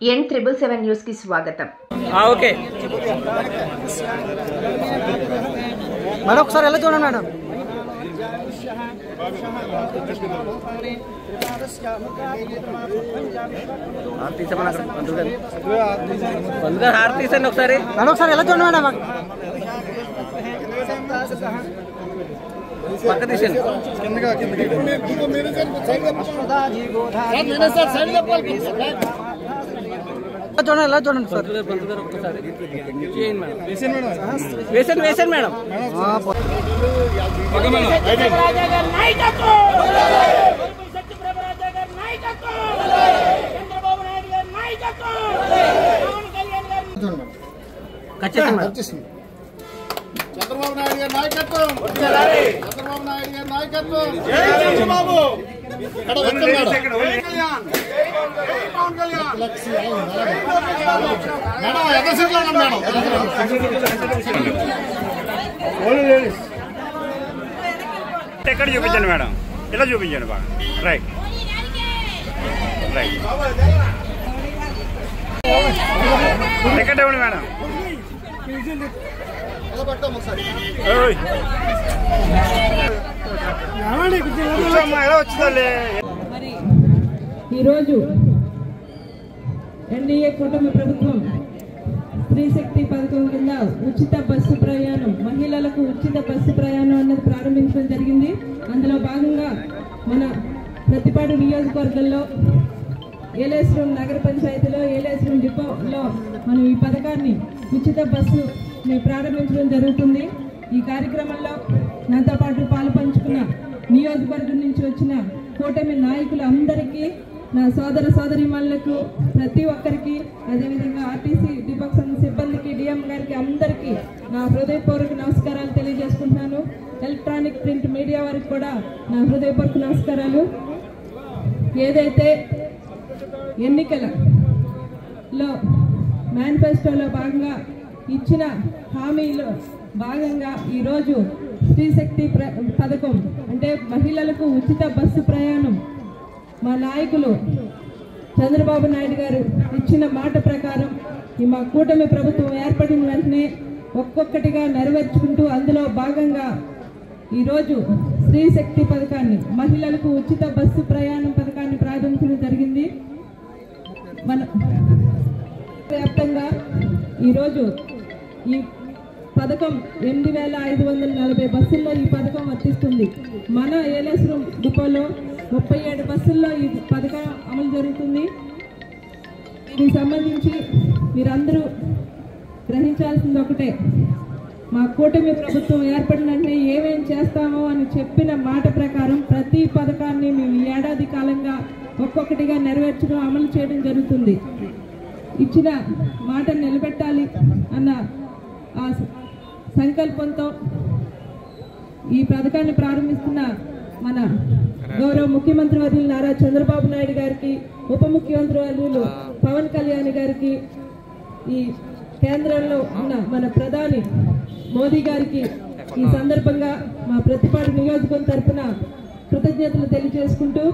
N777 news కి స్వాగతం. Okay madam ఒకసారి ఎలా చూడండి మేడం. హారతి తీసండి ఒకసారి. మేడం ఒకసారి ఎలా చూడండి మేడం. పక్క తీసండి. చూడండి ఎలా చూడండి సార్. వేసండి వేసండి మేడం. చంద్రబాబు నాయుడు గారి నాయకత్వం, చంద్రబాబు నాయుడు గారి నాయకత్వం. చంద్రబాబు ఎక్కడ చూపించండి మేడం, ఇలా చూపించండి బాగా. రైట్ రైట్ ఎక్కడ ఇవ్వండి మేడం. ఎలా వచ్చిందండి. మరి ఈరోజు ఎన్డీఏ కూటమి ప్రభుత్వం స్త్రీ శక్తి పథకం కింద ఉచిత బస్సు ప్రయాణం, మహిళలకు ఉచిత బస్సు ప్రయాణం అన్నది ప్రారంభించడం జరిగింది. అందులో భాగంగా మన ప్రతిపాడు నియోజకవర్గంలో ఏలేశ్వరం నగర పంచాయతీలో ఏలేశ్వరం డిపోలో మనం ఈ పథకాన్ని ఉచిత బస్సుని ప్రారంభించడం జరుగుతుంది. ఈ కార్యక్రమంలో నాతో పాటు పాలు పంచుకున్న నియోజకవర్గం నుంచి వచ్చిన కూటమి నాయకులు అందరికీ, నా సోదర సోదరీమణులకు ప్రతి ఒక్కరికి, అదేవిధంగా ఆర్టీసీ డిపో సిబ్బందికి, డిఎం గారికి అందరికీ నా హృదయపూర్వక నమస్కారాలు తెలియజేసుకుంటున్నాను. ఎలక్ట్రానిక్ ప్రింట్ మీడియా వారికి కూడా నా హృదయపూర్వక నమస్కారాలు. ఏదైతే ఎన్నికలలో మేనిఫెస్టోలో భాగంగా ఇచ్చిన హామీలో భాగంగా ఈరోజు స్త్రీ శక్తి పథకం అంటే మహిళలకు ఉచిత బస్సు ప్రయాణం మా నాయకులు చంద్రబాబు నాయుడు గారు ఇచ్చిన మాట ప్రకారం ఈ మా కూటమి ప్రభుత్వం ఏర్పడిన వెంటనే ఒక్కొక్కటిగా నెరవేర్చుకుంటూ అందులో భాగంగా ఈరోజు స్త్రీ శక్తి పథకాన్ని, మహిళలకు ఉచిత బస్సు ప్రయాణం పథకాన్ని ప్రారంభించడం జరిగింది. మన వ్యాప్తంగా ఈరోజు ఈ పథకం 8,540 బస్సుల్లో ఈ పథకం వర్తిస్తుంది. మన ఏలేశ్వరం డిపోలో 37 బస్సుల్లో ఈ పథకం అమలు జరుగుతుంది. దీనికి సంబంధించి మీరందరూ గ్రహించాల్సింది ఒకటే, మా కూటమి ప్రభుత్వం ఏర్పడిన వెంటనే ఏమేం చేస్తామో అని చెప్పిన మాట ప్రకారం ప్రతి పథకాన్ని మేము ఏడాది కాలంగా ఒక్కొక్కటిగా నెరవేర్చడం, అమలు చేయడం జరుగుతుంది. ఇచ్చిన మాట నిలబెట్టాలి అన్న ఆ సంకల్పంతో ఈ పథకాన్ని ప్రారంభిస్తున్న మన గౌరవ ముఖ్యమంత్రి వర్యులు నారా చంద్రబాబు నాయుడు గారికి, ఉప ముఖ్యమంత్రి వర్యులు పవన్ కళ్యాణ్ గారికి, ఈ కేంద్రంలో ఉన్న మన ప్రధాని మోదీ గారికి ఈ సందర్భంగా మా ప్రతిపాడు నియోజకవర్గం తరఫున కృతజ్ఞతలు తెలియజేసుకుంటూ,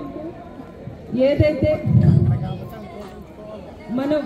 ఏదైతే మనం